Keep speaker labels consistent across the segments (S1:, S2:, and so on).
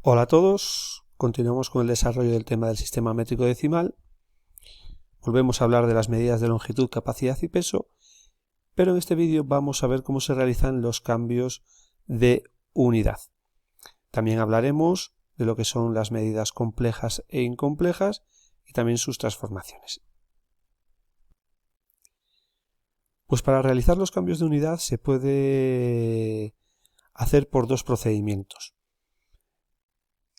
S1: Hola a todos, continuamos con el desarrollo del tema del sistema métrico decimal. Volvemos a hablar de las medidas de longitud, capacidad y peso, pero en este vídeo vamos a ver cómo se realizan los cambios de unidad. También hablaremos de lo que son las medidas complejas e incomplejas y también sus transformaciones. Pues para realizar los cambios de unidad se puede hacer por dos procedimientos.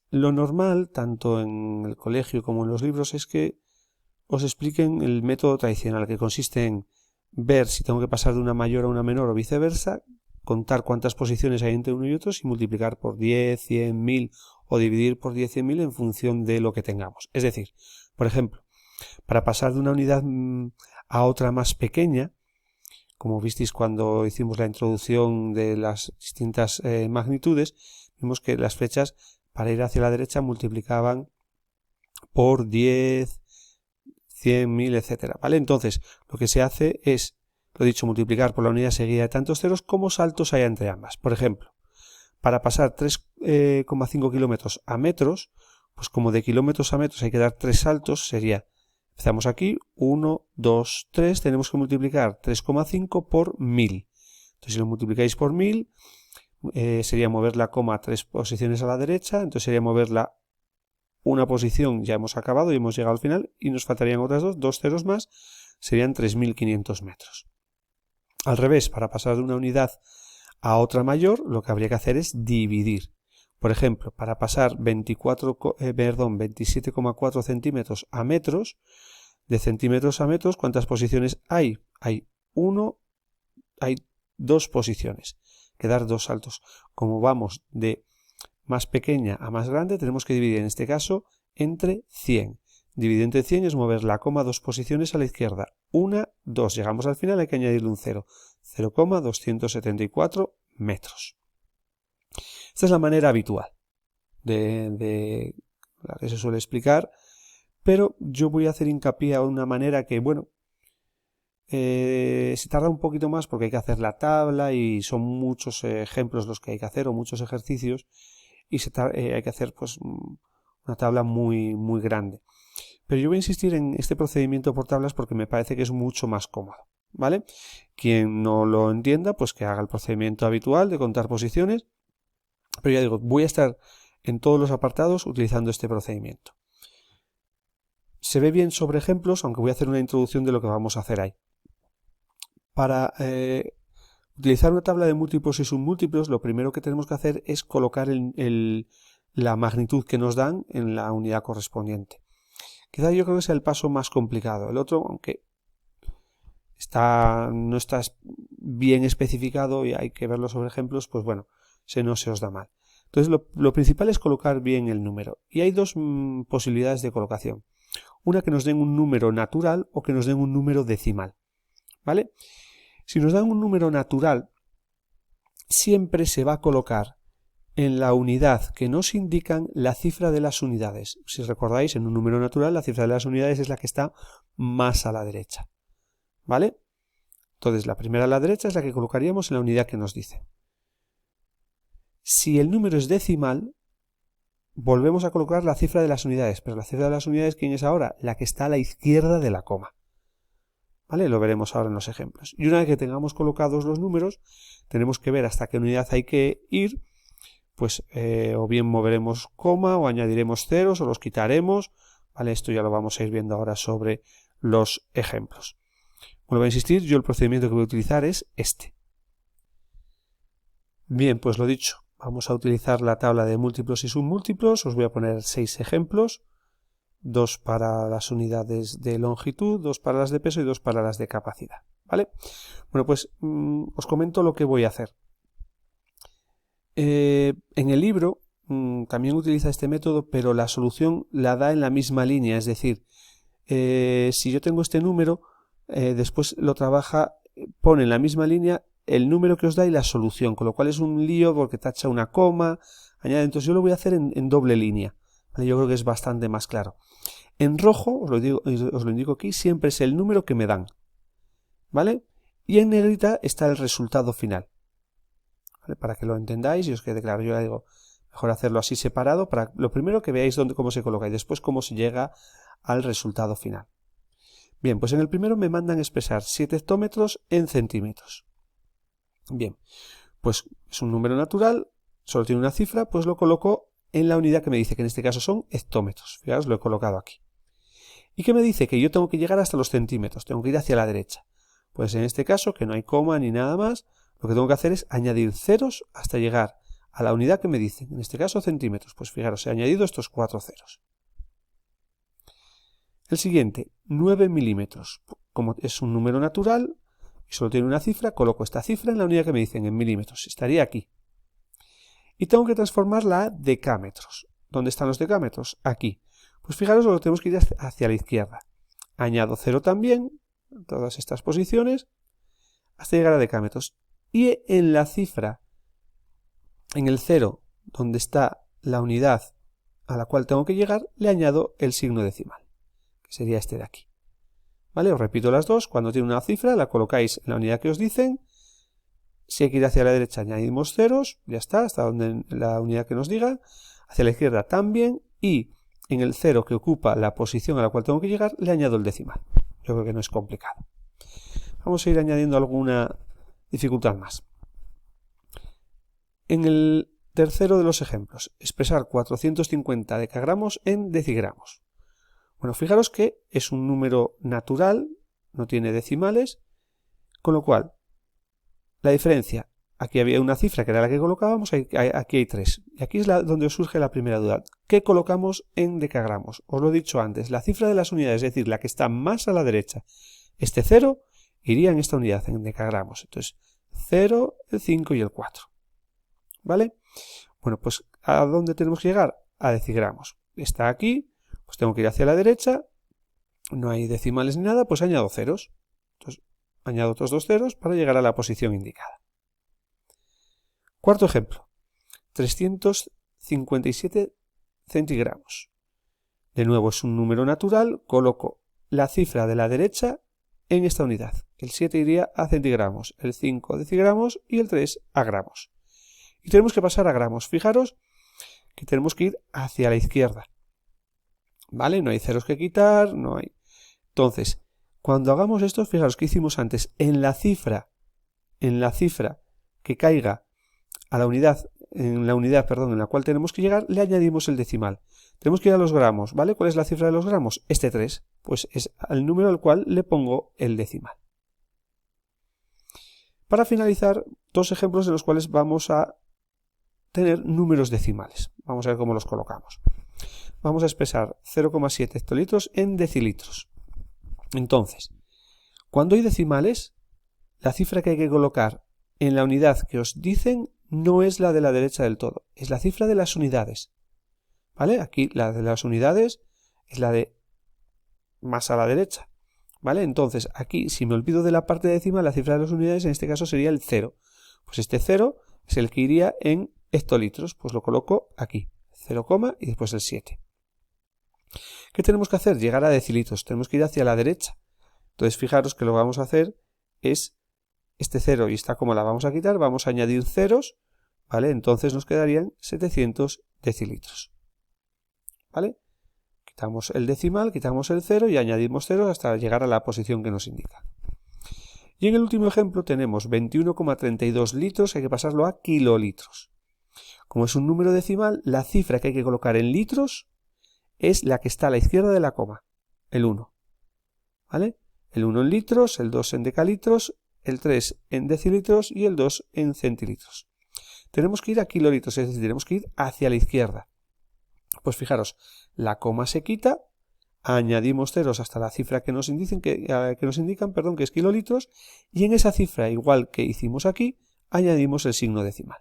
S1: Lo normal, tanto en el colegio como en los libros, es que os expliquen el método tradicional, que consiste en ver si tengo que pasar de una mayor a una menor o viceversa, contar cuántas posiciones hay entre uno y otro y multiplicar por 10, 100, 1000 o dividir por 10, 100, 1000 en función de lo que tengamos. Es decir, por ejemplo, para pasar de una unidad a otra más pequeña, como visteis cuando hicimos la introducción de las distintas magnitudes, vimos que las flechas para ir hacia la derecha multiplicaban por 10, 100, 1000, etc. ¿Vale? Entonces, lo que se hace es, lo dicho, multiplicar por la unidad seguida de tantos ceros como saltos hay entre ambas. Por ejemplo, para pasar 3,5 kilómetros a metros, pues como de kilómetros a metros hay que dar 3 saltos, sería, empezamos aquí, 1, 2, 3, tenemos que multiplicar 3,5 por 1000. Entonces, si lo multiplicáis por 1000, sería mover la coma 3 posiciones a la derecha, entonces sería moverla una posición, ya hemos acabado y hemos llegado al final, y nos faltarían otras dos ceros más, serían 3500 metros. Al revés, para pasar de una unidad a otra mayor, lo que habría que hacer es dividir. Por ejemplo, para pasar 27,4 centímetros a metros, de centímetros a metros, ¿cuántas posiciones hay? Hay dos posiciones, que dar dos saltos. Como vamos de más pequeña a más grande, tenemos que dividir en este caso entre 100. Dividir entre 100 es mover la coma dos posiciones a la izquierda. 1, 2. Llegamos al final, hay que añadirle un 0. 0,274 metros. Esta es la manera habitual de la que se suele explicar, pero yo voy a hacer hincapié a una manera que, bueno, se tarda un poquito más porque hay que hacer la tabla y son muchos ejemplos los que hay que hacer o muchos ejercicios y hay que hacer pues una tabla muy grande. Pero yo voy a insistir en este procedimiento por tablas porque me parece que es mucho más cómodo, ¿vale? Quien no lo entienda, pues que haga el procedimiento habitual de contar posiciones, pero ya digo, voy a estar en todos los apartados utilizando este procedimiento. Se ve bien sobre ejemplos, aunque voy a hacer una introducción de lo que vamos a hacer ahí. Para utilizar una tabla de múltiplos y submúltiplos, lo primero que tenemos que hacer es colocar la magnitud que nos dan en la unidad correspondiente. Quizá yo creo que sea el paso más complicado. El otro, aunque no está bien especificado y hay que verlo sobre ejemplos, pues bueno, no se os da mal. Entonces lo principal es colocar bien el número. Y hay dos posibilidades de colocación. Una, que nos den un número natural o que nos den un número decimal. ¿Vale? Si nos dan un número natural, siempre se va a colocar en la unidad que nos indican la cifra de las unidades. Si recordáis, en un número natural la cifra de las unidades es la que está más a la derecha. ¿Vale? Entonces la primera a la derecha es la que colocaríamos en la unidad que nos dice. Si el número es decimal, volvemos a colocar la cifra de las unidades. Pero la cifra de las unidades, ¿quién es ahora? La que está a la izquierda de la coma. ¿Vale? Lo veremos ahora en los ejemplos. Y una vez que tengamos colocados los números, tenemos que ver hasta qué unidad hay que ir. Pues o bien moveremos coma o añadiremos ceros o los quitaremos. ¿Vale? Esto ya lo vamos a ir viendo ahora sobre los ejemplos. Vuelvo a insistir, yo el procedimiento que voy a utilizar es este. Bien, pues lo dicho, vamos a utilizar la tabla de múltiplos y submúltiplos. Os voy a poner 6 ejemplos. 2 para las unidades de longitud, 2 para las de peso y 2 para las de capacidad. ¿Vale? Bueno, pues os comento lo que voy a hacer. En el libro también utiliza este método, pero la solución la da en la misma línea. Es decir, si yo tengo este número, después lo trabaja, pone en la misma línea el número que os da y la solución, con lo cual es un lío porque tacha una coma, añade. Entonces yo lo voy a hacer en doble línea. ¿Vale? Yo creo que es bastante más claro. En rojo, os lo indico aquí, siempre es el número que me dan. ¿Vale? Y en negrita está el resultado final. ¿Vale? Para que lo entendáis y os quede claro. Yo ya digo, Mejor hacerlo así separado para lo primero que veáis cómo se coloca y después cómo se llega al resultado final. Bien, pues en el primero me mandan expresar 7 hectómetros en centímetros. Bien, pues es un número natural, solo tiene una cifra, pues lo coloco en la unidad que me dice, que en este caso son hectómetros. Fijaos, lo he colocado aquí. ¿Y qué me dice? Que yo tengo que llegar hasta los centímetros, tengo que ir hacia la derecha. Pues en este caso, que no hay coma ni nada más, lo que tengo que hacer es añadir ceros hasta llegar a la unidad que me dicen, en este caso centímetros. Pues fijaros, he añadido estos 4 ceros. El siguiente, 9 milímetros. Como es un número natural y solo tiene una cifra, coloco esta cifra en la unidad que me dicen, en milímetros. Estaría aquí. Y tengo que transformarla a decámetros. ¿Dónde están los decámetros? Aquí. Pues fijaros, lo tenemos que ir hacia la izquierda. Añado 0 también, en todas estas posiciones, hasta llegar a decámetros. Y en la cifra, en el 0, donde está la unidad a la cual tengo que llegar, le añado el signo decimal, que sería este de aquí. ¿Vale? Os repito las dos. Cuando tiene una cifra, la colocáis en la unidad que os dicen. Si hay que ir hacia la derecha, añadimos ceros, ya está, hasta donde la unidad que nos diga. Hacia la izquierda también, y en el 0 que ocupa la posición a la cual tengo que llegar, le añado el decimal. Yo creo que no es complicado. Vamos a ir añadiendo alguna dificultad más. En el tercero de los ejemplos, expresar 450 decagramos en decigramos. Bueno, fijaros que es un número natural, no tiene decimales, con lo cual la diferencia, aquí había una cifra que era la que colocábamos, aquí hay 3. Y aquí es donde os surge la primera duda. ¿Qué colocamos en decagramos? Os lo he dicho antes, la cifra de las unidades, es decir, la que está más a la derecha, este 0 iría en esta unidad, en decagramos. Entonces, 0, el 5 y el 4. ¿Vale? Bueno, pues ¿a dónde tenemos que llegar? A decigramos. Está aquí, pues tengo que ir hacia la derecha, no hay decimales ni nada, pues añado ceros. Entonces, añado otros 2 ceros para llegar a la posición indicada. Cuarto ejemplo, 357 centigramos. De nuevo es un número natural, coloco la cifra de la derecha en esta unidad. El 7 iría a centigramos, el 5 a decigramos y el 3 a gramos. Y tenemos que pasar a gramos. Fijaros que tenemos que ir hacia la izquierda. ¿Vale? No hay ceros que quitar, no hay. Entonces, cuando hagamos esto, fijaros que hicimos antes, en la cifra que caiga a la unidad, en la cual tenemos que llegar, le añadimos el decimal. Tenemos que ir a los gramos, ¿vale? ¿Cuál es la cifra de los gramos? Este 3, pues es el número al cual le pongo el decimal. Para finalizar, 2 ejemplos en los cuales vamos a tener números decimales. Vamos a ver cómo los colocamos. Vamos a expresar 0,7 hectolitros en decilitros. Entonces, cuando hay decimales, la cifra que hay que colocar en la unidad que os dicen no es la de la derecha del todo, es la cifra de las unidades. ¿Vale? Aquí la de las unidades es la de más a la derecha. ¿Vale? Entonces, aquí, si me olvido de la parte decimal, la cifra de las unidades en este caso sería el 0. Pues este 0 es el que iría en hectolitros, pues lo coloco aquí, 0, y después el 7. ¿Qué tenemos que hacer? Llegar a decilitros, tenemos que ir hacia la derecha. Entonces fijaros que lo que vamos a hacer es este 0 y esta coma la vamos a quitar, vamos a añadir ceros, ¿vale? Entonces nos quedarían 700 decilitros. ¿Vale? Quitamos el decimal, quitamos el 0 y añadimos ceros hasta llegar a la posición que nos indica. Y en el último ejemplo tenemos 21,32 litros, hay que pasarlo a kilolitros. Como es un número decimal, la cifra que hay que colocar en litros es la que está a la izquierda de la coma, el 1. ¿Vale? El 1 en litros, el 2 en decalitros, el 3 en decilitros y el 2 en centilitros. Tenemos que ir a kilolitros, es decir, tenemos que ir hacia la izquierda. Pues fijaros, la coma se quita, añadimos ceros hasta la cifra que nos indican, que es kilolitros, y en esa cifra, igual que hicimos aquí, añadimos el signo decimal.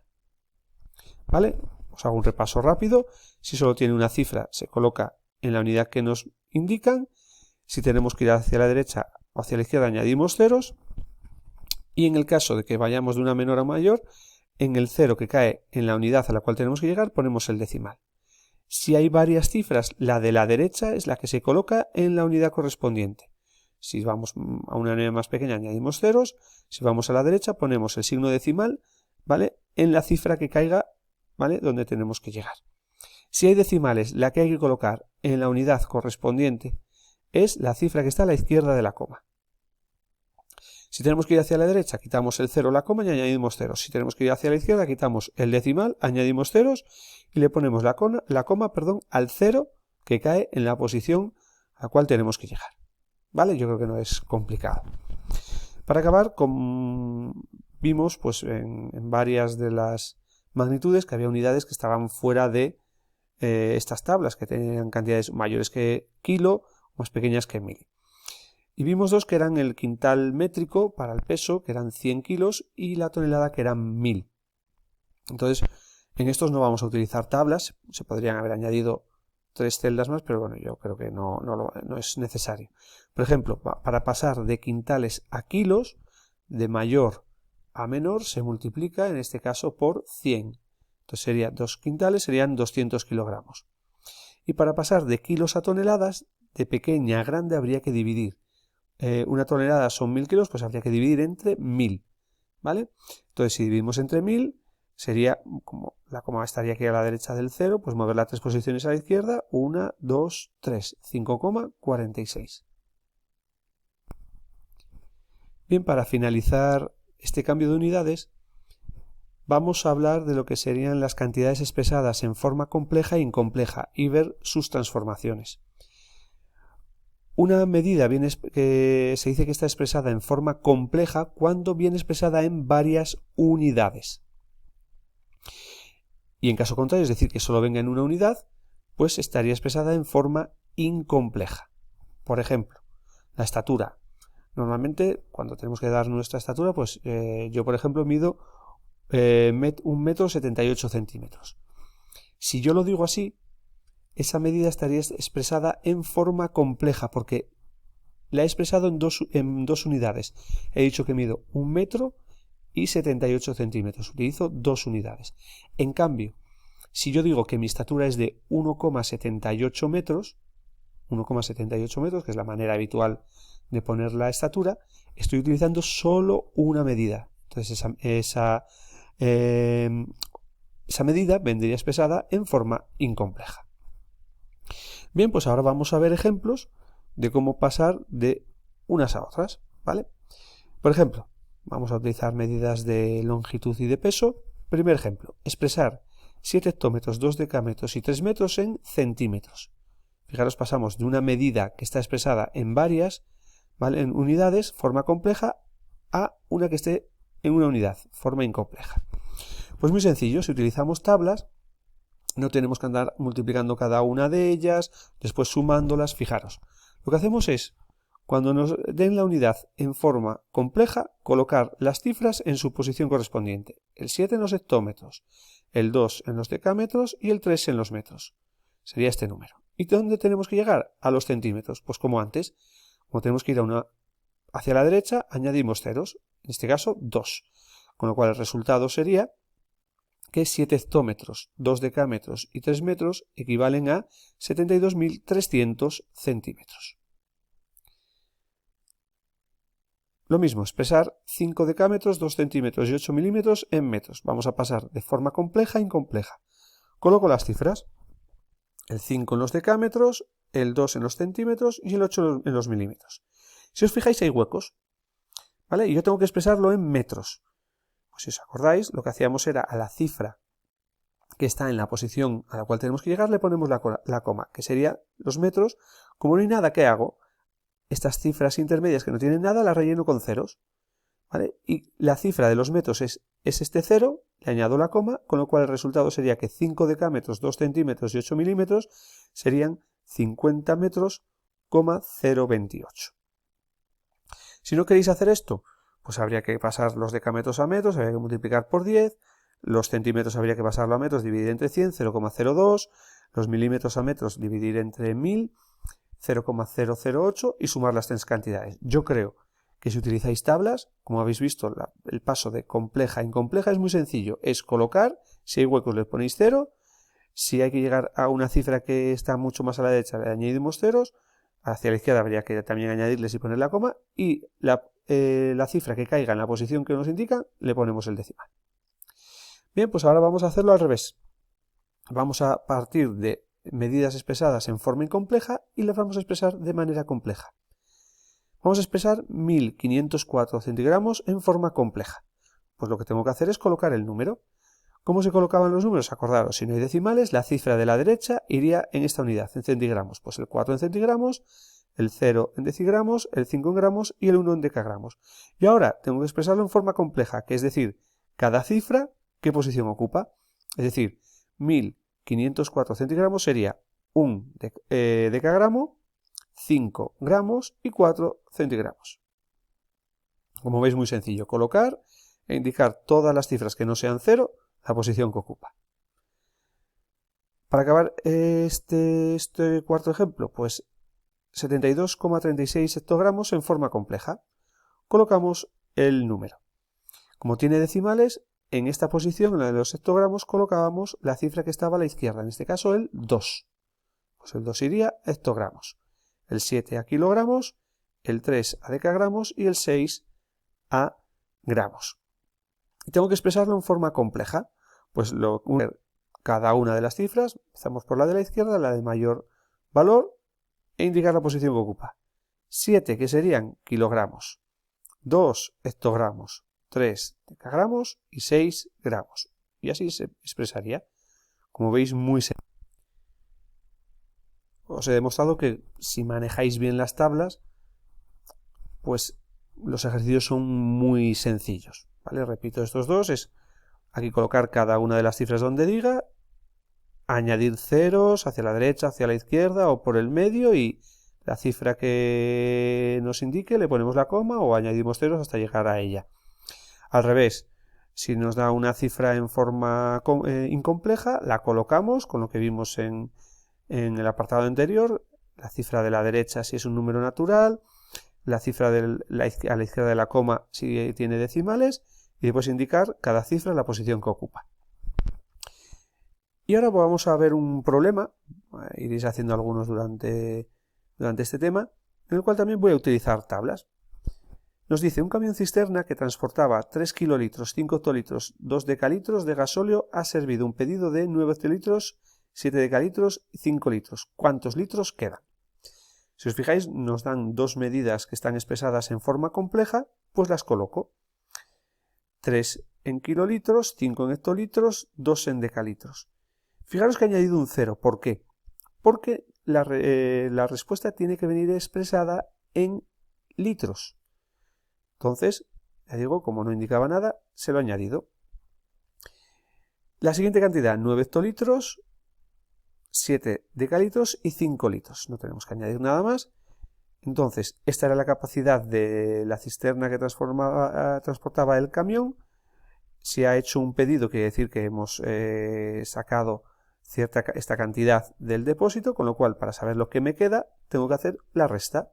S1: ¿Vale? Os hago un repaso rápido. Si solo tiene una cifra, se coloca en la unidad que nos indican. Si tenemos que ir hacia la derecha o hacia la izquierda, añadimos ceros. Y en el caso de que vayamos de una menor a mayor, en el 0 que cae en la unidad a la cual tenemos que llegar, ponemos el decimal. Si hay varias cifras, la de la derecha es la que se coloca en la unidad correspondiente. Si vamos a una unidad más pequeña, añadimos ceros. Si vamos a la derecha, ponemos el signo decimal, ¿vale?, en la cifra que caiga ¿vale?, donde tenemos que llegar. Si hay decimales, la que hay que colocar en la unidad correspondiente es la cifra que está a la izquierda de la coma. Si tenemos que ir hacia la derecha, quitamos el 0, la coma y añadimos ceros. Si tenemos que ir hacia la izquierda, quitamos el decimal, añadimos ceros y le ponemos la coma, al 0 que cae en la posición a la cual tenemos que llegar. ¿Vale? Yo creo que no es complicado. Para acabar, vimos pues, en varias de las magnitudes que había unidades que estaban fuera de estas tablas, que tenían cantidades mayores que kilo, más pequeñas que 1000. Y vimos dos que eran el quintal métrico para el peso, que eran 100 kilos, y la tonelada, que eran 1000. Entonces, en estos no vamos a utilizar tablas, se podrían haber añadido 3 celdas más, pero bueno, yo creo que no es necesario. Por ejemplo, para pasar de quintales a kilos, de mayor a menor, se multiplica, en este caso, por 100. Entonces, sería 2 quintales, serían 200 kilogramos. Y para pasar de kilos a toneladas, de pequeña a grande, habría que dividir. Una tonelada son 1000 kilos, pues habría que dividir entre 1000, ¿vale? Entonces, si dividimos entre 1000, sería, como la coma estaría aquí a la derecha del 0, pues moverla 3 posiciones a la izquierda, 1, 2, 3, 5,46. Bien, para finalizar este cambio de unidades, vamos a hablar de lo que serían las cantidades expresadas en forma compleja e incompleja y ver sus transformaciones. Una medida que se dice que está expresada en forma compleja cuando viene expresada en varias unidades. Y en caso contrario, es decir, que solo venga en una unidad, pues estaría expresada en forma incompleja. Por ejemplo, la estatura. Normalmente, cuando tenemos que dar nuestra estatura, pues yo, por ejemplo, mido 1,78 m. Si yo lo digo así, esa medida estaría expresada en forma compleja, porque la he expresado en dos unidades. He dicho que mido 1,78 m. Utilizo 2 unidades. En cambio, si yo digo que mi estatura es de 1,78 metros, 1,78 metros, que es la manera habitual de poner la estatura, estoy utilizando solo una medida. Entonces esa medida vendría expresada en forma incompleja. Bien, pues ahora vamos a ver ejemplos de cómo pasar de unas a otras, ¿vale? Por ejemplo, vamos a utilizar medidas de longitud y de peso. Primer ejemplo, expresar 7 hectómetros, 2 decámetros y 3 metros en centímetros. Fijaros, pasamos de una medida que está expresada en varias, ¿vale?, en unidades, forma compleja, a una que esté en una unidad, forma incompleja. Pues muy sencillo, si utilizamos tablas, no tenemos que andar multiplicando cada una de ellas, después sumándolas. Fijaros, lo que hacemos es, cuando nos den la unidad en forma compleja, colocar las cifras en su posición correspondiente. El 7 en los hectómetros, el 2 en los decámetros y el 3 en los metros. Sería este número. ¿Y dónde tenemos que llegar? A los centímetros. Pues como antes, como tenemos que ir hacia la derecha, añadimos ceros, en este caso 2. Con lo cual el resultado sería que 7 hectómetros, 2 decámetros y 3 metros equivalen a 72.300 centímetros. Lo mismo, expresar 5 decámetros, 2 centímetros y 8 milímetros en metros. Vamos a pasar de forma compleja a incompleja. Coloco las cifras. El 5 en los decámetros, el 2 en los centímetros y el 8 en los milímetros. Si os fijáis, hay huecos, ¿vale? Y yo tengo que expresarlo en metros. Pues si os acordáis, lo que hacíamos era a la cifra que está en la posición a la cual tenemos que llegar, le ponemos la coma, que sería los metros. Como no hay nada, ¿qué hago? Estas cifras intermedias que no tienen nada, las relleno con ceros, ¿vale? Y la cifra de los metros es este 0, le añado la coma, con lo cual el resultado sería que 5 decámetros, 2 centímetros y 8 milímetros serían 50 metros, 028. Si no queréis hacer esto, pues habría que pasar los decámetros a metros, habría que multiplicar por 10, los centímetros habría que pasarlo a metros, dividir entre 100, 0,02, los milímetros a metros, dividir entre 1000, 0,008 y sumar las 3 cantidades. Yo creo que si utilizáis tablas, como habéis visto, el paso de compleja a incompleja es muy sencillo. Es colocar, si hay huecos le ponéis 0, si hay que llegar a una cifra que está mucho más a la derecha le añadimos ceros, hacia la izquierda habría que también añadirles y poner la coma, y la cifra que caiga en la posición que nos indica le ponemos el decimal. Bien, pues ahora vamos a hacerlo al revés. vamos a partir de medidas expresadas en forma incompleja y las vamos a expresar de manera compleja. Vamos a expresar 1504 centigramos en forma compleja. Pues lo que tengo que hacer es colocar el número. ¿Cómo se colocaban los números? Acordaros, si no hay decimales, la cifra de la derecha iría en esta unidad, en centigramos. Pues el 4 en centigramos, el 0 en decigramos, el 5 en gramos y el 1 en decagramos. Y ahora tengo que expresarlo en forma compleja, que es decir, cada cifra, ¿qué posición ocupa? Es decir, 1504 centigramos sería 1 decagramo, 5 gramos y 4 centigramos. Como veis, muy sencillo. Colocar e indicar todas las cifras que no sean 0, la posición que ocupa. Para acabar este cuarto ejemplo, pues 72,36 hectogramos en forma compleja. Colocamos el número. Como tiene decimales, en esta posición, en la de los hectogramos, colocábamos la cifra que estaba a la izquierda, en este caso el 2. Pues el 2 iría a hectogramos, el 7 a kilogramos, el 3 a decagramos y el 6 a gramos. Y tengo que expresarlo en forma compleja. Pues cada una de las cifras, empezamos por la de la izquierda, la de mayor valor, e indicar la posición que ocupa. 7, que serían kilogramos, 2 hectogramos, 3 decagramos y 6 gramos. Y así se expresaría. Como veis, muy sencillo. Os he demostrado que si manejáis bien las tablas, pues los ejercicios son muy sencillos. ¿Vale? Repito, estos dos es aquí colocar cada una de las cifras donde diga, añadir ceros hacia la derecha, hacia la izquierda o por el medio y la cifra que nos indique le ponemos la coma o añadimos ceros hasta llegar a ella. Al revés, si nos da una cifra en forma incompleja, la colocamos con lo que vimos en el apartado anterior, la cifra de la derecha si es un número natural, la cifra a la izquierda de la coma si tiene decimales y después indicar cada cifra la posición que ocupa. Y ahora vamos a ver un problema, iréis haciendo algunos durante este tema, en el cual también voy a utilizar tablas. Nos dice, un camión cisterna que transportaba 3 kilolitros, 5 hectolitros, 2 decalitros de gasóleo ha servido un pedido de 9 hectolitros, 7 decalitros y 5 litros. ¿Cuántos litros quedan? Si os fijáis, nos dan dos medidas que están expresadas en forma compleja, pues las coloco. 3 en kilolitros, 5 en hectolitros, 2 en decalitros. Fijaros que he añadido un 0. ¿Por qué? Porque la respuesta tiene que venir expresada en litros. Entonces, ya digo, como no indicaba nada, se lo he añadido. La siguiente cantidad, 9 hectolitros, 7 decalitros y 5 litros. No tenemos que añadir nada más. Entonces, esta era la capacidad de la cisterna que transportaba el camión. Si ha hecho un pedido, quiere decir que hemos sacado esta cantidad del depósito, con lo cual, para saber lo que me queda, tengo que hacer la resta.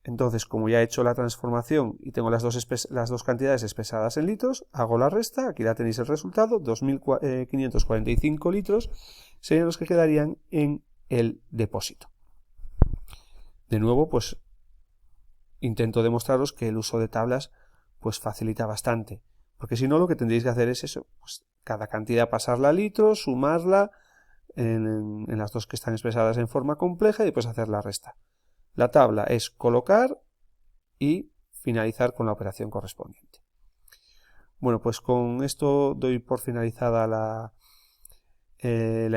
S1: Entonces, como ya he hecho la transformación y tengo las dos cantidades expresadas en litros, hago la resta, aquí ya tenéis el resultado, 2.545 litros serían los que quedarían en el depósito. De nuevo, pues intento demostraros que el uso de tablas pues facilita bastante, porque si no lo que tendréis que hacer es eso, pues cada cantidad pasarla a litros, sumarla en las dos que están expresadas en forma compleja y después hacer la resta. La tabla es colocar y finalizar con la operación correspondiente. Bueno, pues con esto doy por finalizada la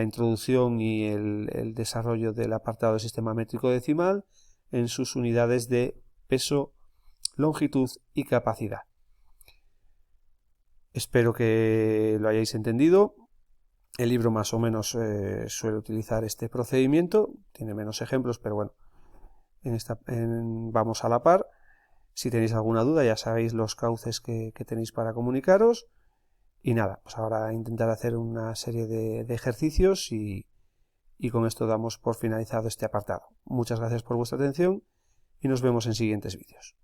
S1: introducción y el desarrollo del apartado de sistema métrico decimal en sus unidades de peso, longitud y capacidad. Espero que lo hayáis entendido. El libro más o menos suele utilizar este procedimiento, tiene menos ejemplos, pero bueno, vamos a la par. Si tenéis alguna duda ya sabéis los cauces que tenéis para comunicaros. Y nada, pues ahora intentar hacer una serie de ejercicios y con esto damos por finalizado este apartado. Muchas gracias por vuestra atención y nos vemos en siguientes vídeos.